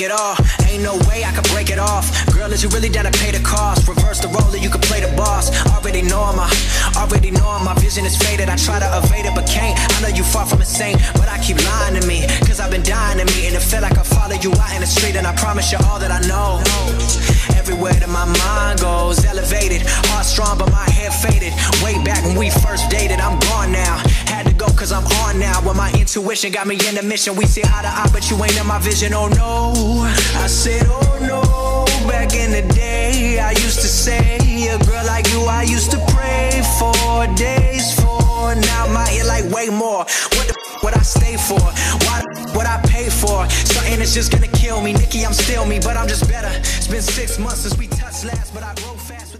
take it all. Ain't no way I can break it off. Girl, is you really down to pay the cost? Reverse the role and you can play the boss. Already know my vision is faded. I try to evade it but can't. I know you far from insane, but I keep lying to me, cause I've been dying to meet. And it feel like I follow you out in the street, and I promise you all that I know. Everywhere that my mind goes, elevated, heart strong but my head faded. Way back when we first dated, I'm gone now. Had to go cause I'm on now. When my intuition got me in the mission. We see eye to eye but you ain't in my vision, oh no. I said oh no. Back in the day I used to say, a girl like you I used to pray for, days for. Now I'm out here like way more. What I stay for? What I pay for? Something that's just gonna kill me. Nikki, I'm still me, but I'm just better. It's been 6 months since we touched last, but I grow fast.